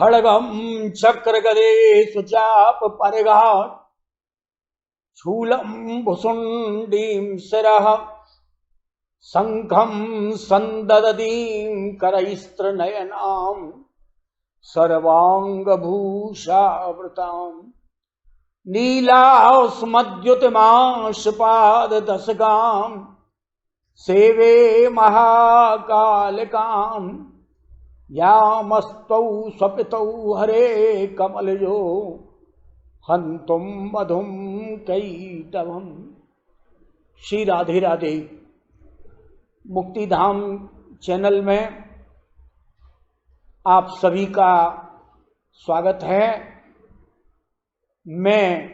खड़गम चक्र गदे सुचाप परिघाट शूलम भुसुंडीम शिरः शंखम संददतीं करैस्त्र नयनाम सर्वांग भूषावृताम नीलास्मद्युतिमाशपाद दशगाम सेवे महाकालिकाम यामस्तौ स्वपितौ हरे कमलजो हंतुम मधुम कैटवम। श्री राधे राधे। मुक्तिधाम चैनल में आप सभी का स्वागत है। मैं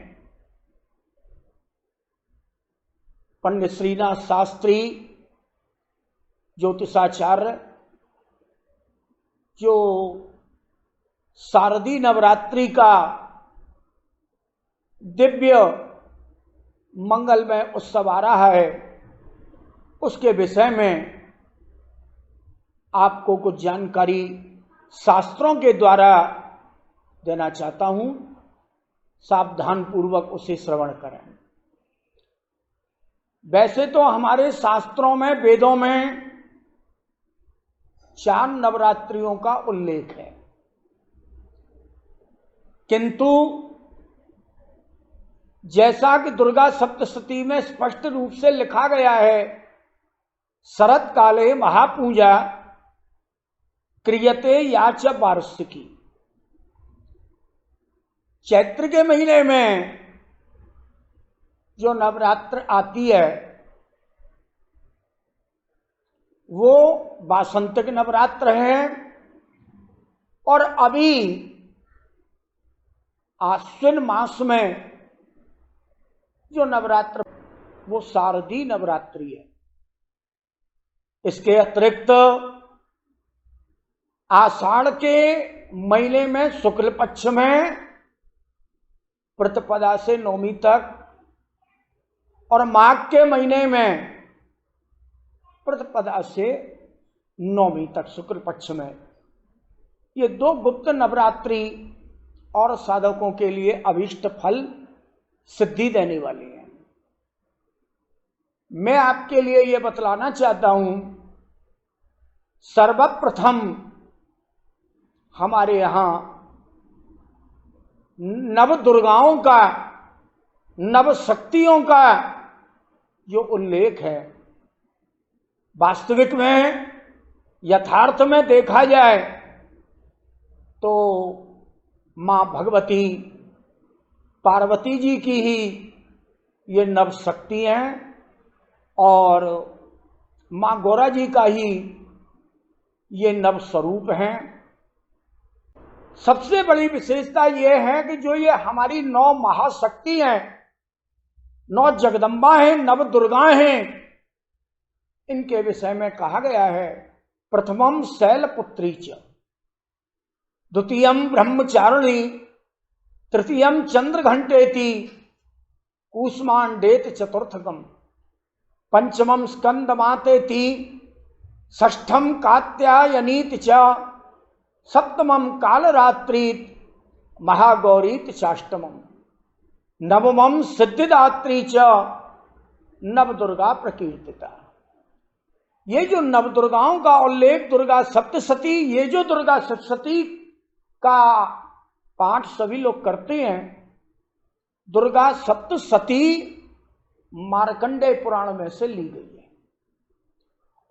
पंडित श्रीनाथ शास्त्री ज्योतिषाचार्य, जो शारदीय नवरात्रि का दिव्य मंगलमय उत्सव आ रहा है, उसके विषय में आपको कुछ जानकारी शास्त्रों के द्वारा देना चाहता हूं। सावधान पूर्वक उसे श्रवण करें। वैसे तो हमारे शास्त्रों में, वेदों में 4 नवरात्रियों का उल्लेख है, किंतु जैसा कि दुर्गा सप्तशती में स्पष्ट रूप से लिखा गया है, शरत काले महापूजा क्रियते याच वार्षिकी। चैत्र के महीने में जो नवरात्र आती है वो वासंतिक नवरात्र है, और अभी आश्विन मास में जो नवरात्र वो शारदीय नवरात्रि है। इसके अतिरिक्त आषाढ़ के महीने में शुक्ल पक्ष में प्रतिपदा से नवमी तक, और माघ के महीने में प्रतिपदा से नवमी तक शुक्ल पक्ष में, ये 2 गुप्त नवरात्रि और साधकों के लिए अभीष्ट फल सिद्धि देने वाली हैं। मैं आपके लिए यह बतलाना चाहता हूं, सर्वप्रथम हमारे यहां नव दुर्गाओं का, नव शक्तियों का जो उल्लेख है, वास्तविक में यथार्थ में देखा जाए तो मां भगवती पार्वती जी की ही ये नव शक्ति हैं, और मां गौरा जी का ही ये नव स्वरूप हैं। सबसे बड़ी विशेषता ये है कि जो ये हमारी 9 महाशक्ति हैं, 9 जगदम्बा हैं, नव दुर्गा हैं, इनके विषय में कहा गया है, प्रथमम शैलपुत्री च, द्वितीयम ब्रह्मचारिणी, तृतीयम चंद्रघंटेति, कूष्मांडेति चतुर्थकम, पंचमम स्कंदमातेति, षष्ठम कात्यायनीति च, सप्तमम कालरात्रीत, महागौरीत चाष्टमम, नवमम सिद्धिदात्री च, नव दुर्गा प्रकीर्तिता। ये जो नव दुर्गाओं का उल्लेख, दुर्गा सप्तशती, ये जो दुर्गा सप्तशती का पाठ सभी लोग करते हैं, दुर्गा सप्तशती मार्कंडेय पुराण में से ली गई है,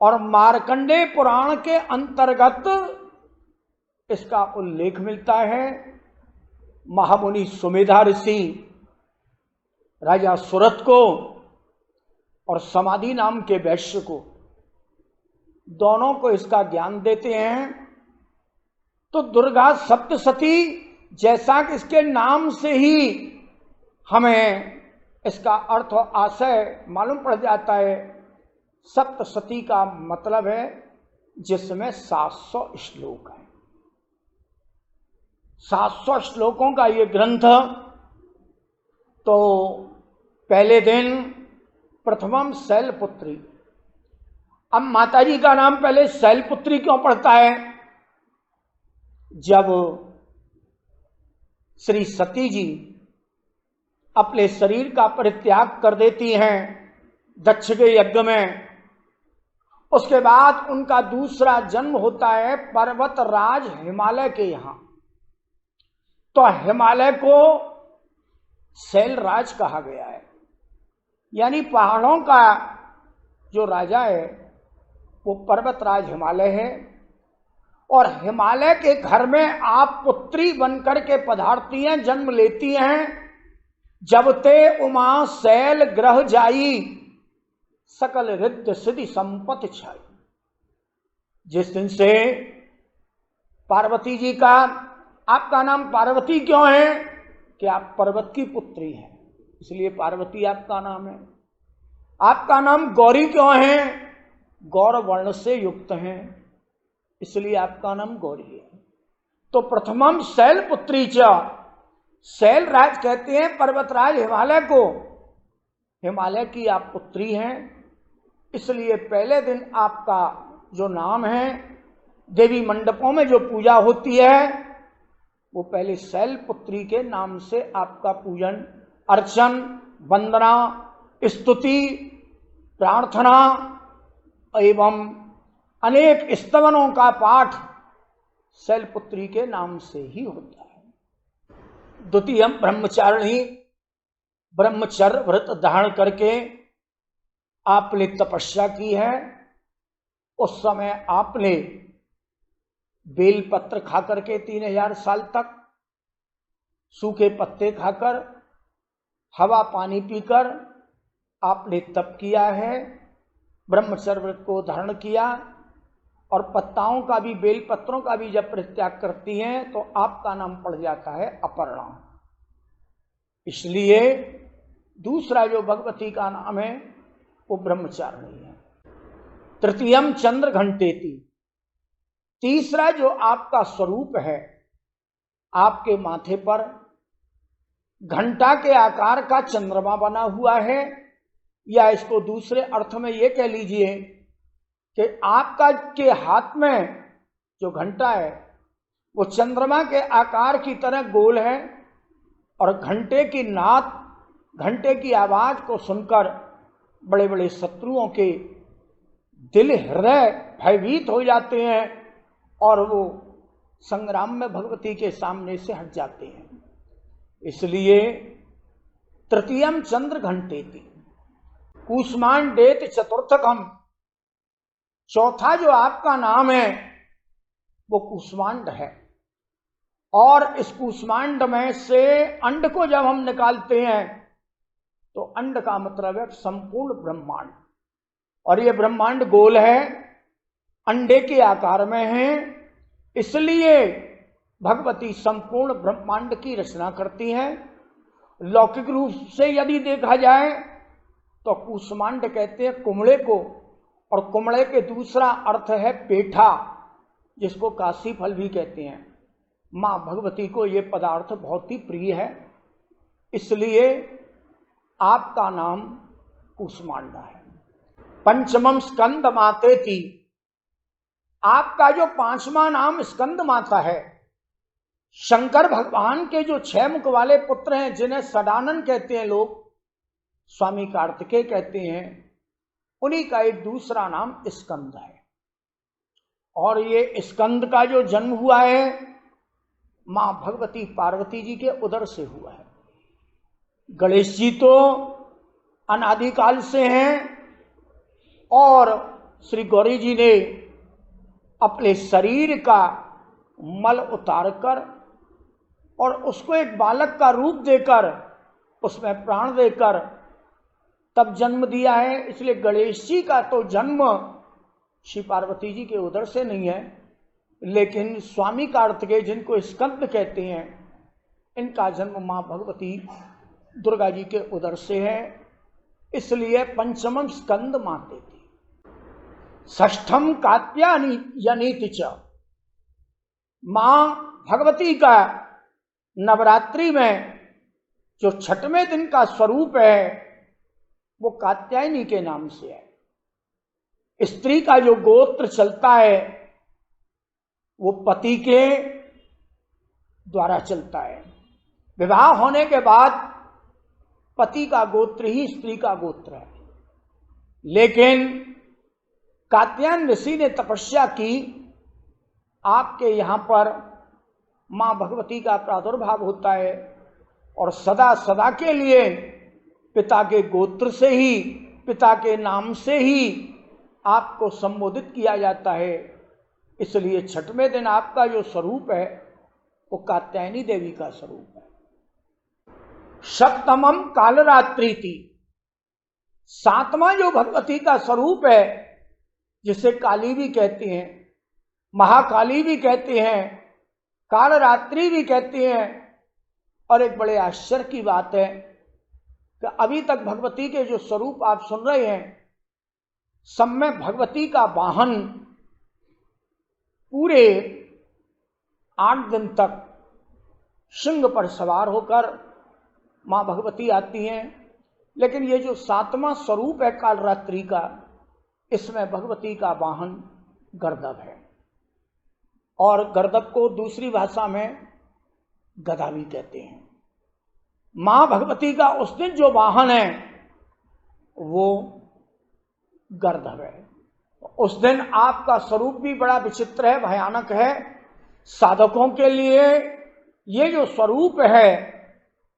और मार्कंडेय पुराण के अंतर्गत इसका उल्लेख मिलता है। महामुनि सुमेधा ऋषि राजा सुरथ को और समाधि नाम के वैश्य को, दोनों को इसका ज्ञान देते हैं। तो दुर्गा सप्तशती, जैसा कि इसके नाम से ही हमें इसका अर्थ और आशय मालूम पड़ जाता है, सप्तशती का मतलब है जिसमें 700 श्लोक हैं। 700 श्लोकों का ये ग्रंथ। तो पहले दिन प्रथमम शैलपुत्री। अब माताजी का नाम पहले शैलपुत्री क्यों पड़ता है? जब श्री सती जी अपने शरीर का परित्याग कर देती हैं दक्ष के यज्ञ में। उसके बाद उनका दूसरा जन्म होता है पर्वत राज हिमालय के यहां। तो हिमालय को शैलराज कहा गया है, यानी पहाड़ों का जो राजा है वो पर्वतराज हिमालय है। और हिमालय के घर में आप पुत्री बनकर के पधारती हैं, जन्म लेती हैं। जब ते उमा शैल ग्रह जाई, सकल रिद्ध सिद्धि संपत्ति छाई। जिस दिन से पार्वती जी का, आपका नाम पार्वती क्यों है कि आप पर्वत की पुत्री हैं, इसलिए पार्वती आपका नाम है। आपका नाम गौरी क्यों है, गौर वर्ण से युक्त हैं, इसलिए आपका नाम गौरी है। तो प्रथमम शैल पुत्री च, शैल राज कहते हैं पर्वतराज हिमालय को। हिमालय की आप पुत्री हैं, इसलिए पहले दिन आपका जो नाम है, देवी मंडपों में जो पूजा होती है वो पहले शैल पुत्री के नाम से आपका पूजन अर्चन वंदना स्तुति प्रार्थना एवं अनेक स्तवनों का पाठ शैलपुत्री के नाम से ही होता है। द्वितीय ब्रह्मचारिणी, ब्रह्मचर्य व्रत धारण करके आपने तपस्या की है। उस समय आपने बेलपत्र खाकर के 3000 साल तक, सूखे पत्ते खाकर, हवा पानी पीकर आपने तप किया है, ब्रह्मचर्य व्रत को धारण किया। और पत्ताओं का भी, बेलपत्रों का भी जब परित्याग करती हैं तो आपका नाम पड़ जाता है अपर्णा। इसलिए दूसरा जो भगवती का नाम है वो ब्रह्मचारिणी है। तृतीयम चंद्र घंटेति, तीसरा जो आपका स्वरूप है, आपके माथे पर घंटा के आकार का चंद्रमा बना हुआ है, या इसको दूसरे अर्थ में ये कह लीजिए कि आपका के हाथ में जो घंटा है वो चंद्रमा के आकार की तरह गोल है। और घंटे की नाद, घंटे की आवाज को सुनकर बड़े बड़े शत्रुओं के दिल हृदय भयभीत हो जाते हैं और वो संग्राम में भगवती के सामने से हट जाते हैं। इसलिए तृतीयम चंद्र घंटेति कूष्मांडेत चतुर्थकम, चौथा जो आपका नाम है वो कूष्मांड है। और इस कूष्मांड में से अंड को जब हम निकालते हैं तो अंड का मतलब है संपूर्ण ब्रह्मांड। और ये ब्रह्मांड गोल है, अंडे के आकार में है, इसलिए भगवती संपूर्ण ब्रह्मांड की रचना करती हैं। लौकिक रूप से यदि देखा जाए तो कूष्मांड कहते हैं कुमड़े को, और कुमड़े के दूसरा अर्थ है पेठा, जिसको काशी फल भी कहते हैं। मां भगवती को ये पदार्थ बहुत ही प्रिय है, इसलिए आपका नाम कूष्मांडा है। पंचमम स्कंद मातेति, आपका जो पांचवा नाम स्कंद माता है। शंकर भगवान के जो 6 मुख वाले पुत्र हैं, जिन्हें सदानंद कहते हैं लोग, स्वामी कार्तिकेय कहते हैं, उन्हीं का एक दूसरा नाम स्कंद है। और ये स्कंद का जो जन्म हुआ है मां भगवती पार्वती जी के उदर से हुआ है। गणेश जी तो अनादिकाल से हैं, और श्री गौरी जी ने अपने शरीर का मल उतारकर और उसको एक बालक का रूप देकर, उसमें प्राण देकर तब जन्म दिया है। इसलिए गणेश जी का तो जन्म श्री पार्वती जी के उदर से नहीं है, लेकिन स्वामी कार्तिकेय जिनको स्कंद कहते हैं, इनका जन्म मां भगवती दुर्गा जी के उदर से है। इसलिए पंचमम स्कंद माते थी। षष्ठम कात्यायनीति च, मां भगवती का नवरात्रि में जो 6वें दिन का स्वरूप है वो कात्यायनी के नाम से है। स्त्री का जो गोत्र चलता है वो पति के द्वारा चलता है। विवाह होने के बाद पति का गोत्र ही स्त्री का गोत्र है, लेकिन कात्यायन ऋषि ने तपस्या की, आपके यहां पर मां भगवती का प्रादुर्भाव होता है और सदा सदा के लिए पिता के गोत्र से ही, पिता के नाम से ही आपको संबोधित किया जाता है। इसलिए छठवें दिन आपका जो स्वरूप है वो कात्यायनी देवी का स्वरूप है। सप्तमम कालरात्रि थी, सातवां जो भगवती का स्वरूप है, जिसे काली भी कहती हैं, महाकाली भी कहती हैं, कालरात्रि भी कहती हैं। और एक बड़े आश्चर्य की बात है कि अभी तक भगवती के जो स्वरूप आप सुन रहे हैं, सब में भगवती का वाहन पूरे 8 दिन तक सिंह पर सवार होकर मां भगवती आती हैं। लेकिन ये जो 7वां स्वरूप है कालरात्रि का, इसमें भगवती का वाहन गर्दभ है, और गर्दभ को दूसरी भाषा में गदा भी कहते हैं। मां भगवती का उस दिन जो वाहन है वो गर्दभ है। उस दिन आपका स्वरूप भी बड़ा विचित्र है, भयानक है। साधकों के लिए ये जो स्वरूप है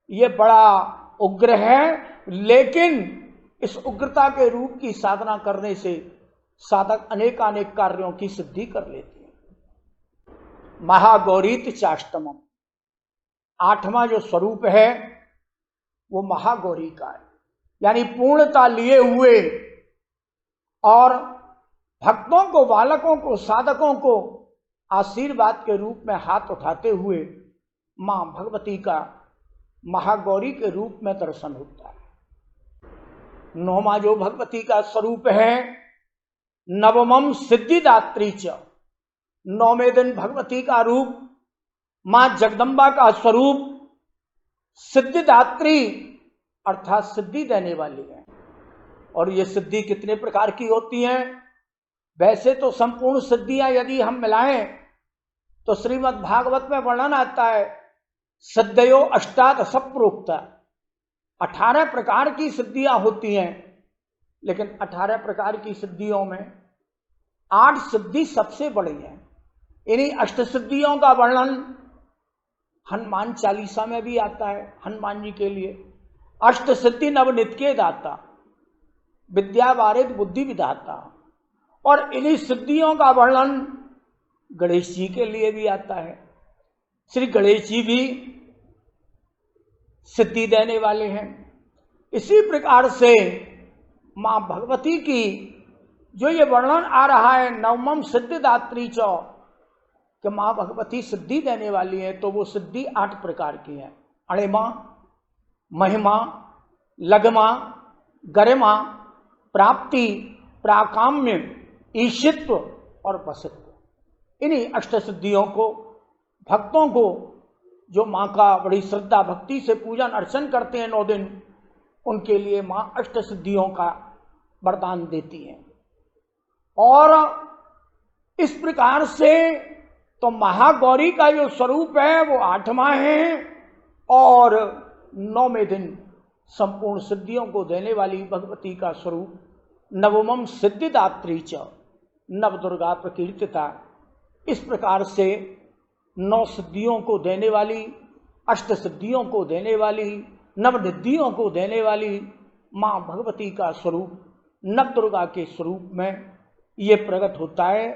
ये बड़ा उग्र है, लेकिन इस उग्रता के रूप की साधना करने से साधक अनेकानेक कार्यों की सिद्धि कर लेते हैं। महागौरीत चाष्टमम, 8वां जो स्वरूप है वो महागौरी का है, यानी पूर्णता लिए हुए और भक्तों को, बालकों को, साधकों को आशीर्वाद के रूप में हाथ उठाते हुए मां भगवती का महागौरी के रूप में दर्शन होता है। 9वां जो भगवती का स्वरूप है नवमम सिद्धिदात्री च, 9वें दिन भगवती का रूप, मां जगदम्बा का स्वरूप सिद्धिदात्री अर्थात सिद्धि देने वाली है। और ये सिद्धि कितने प्रकार की होती हैं? वैसे तो संपूर्ण सिद्धियां यदि हम मिलाएं तो श्रीमद् भागवत में वर्णन आता है सिद्धयो अष्टादश प्रोक्ता, 18 प्रकार की सिद्धियां होती हैं। लेकिन 18 प्रकार की सिद्धियों में 8 सिद्धि सबसे बड़ी है। इन्हीं अष्ट सिद्धियों का वर्णन हनुमान चालीसा में भी आता है। हनुमान जी के लिए अष्ट सिद्धि नवनित के दाता, विद्या वारिद बुद्धि विधाता। और इन्हीं सिद्धियों का वर्णन गणेश जी के लिए भी आता है। श्री गणेश जी भी सिद्धि देने वाले हैं। इसी प्रकार से मां भगवती की जो ये वर्णन आ रहा है नवमम सिद्धिदात्री चौ, कि मां भगवती सिद्धि देने वाली है, तो वो सिद्धि 8 प्रकार की है। अणिमा, महिमा, लगमा, गरिमा, प्राप्ति, प्राकाम्य, ईशित्व और वसित्व। इन्हीं अष्ट सिद्धियों को भक्तों को जो मां का बड़ी श्रद्धा भक्ति से पूजन अर्चन करते हैं 9 दिन, उनके लिए मां अष्ट सिद्धियों का वरदान देती हैं। और इस प्रकार से तो महागौरी का जो स्वरूप है वो 8वां है, और 9वें दिन संपूर्ण सिद्धियों को देने वाली भगवती का स्वरूप नवमम सिद्धिदात्री च, नव दुर्गा प्रकीर्तिता। इस प्रकार से 9 सिद्धियों को देने वाली, अष्ट सिद्धियों को देने वाली, नवनिधियों को देने वाली मां भगवती का स्वरूप नव दुर्गा के स्वरूप में ये प्रकट होता है।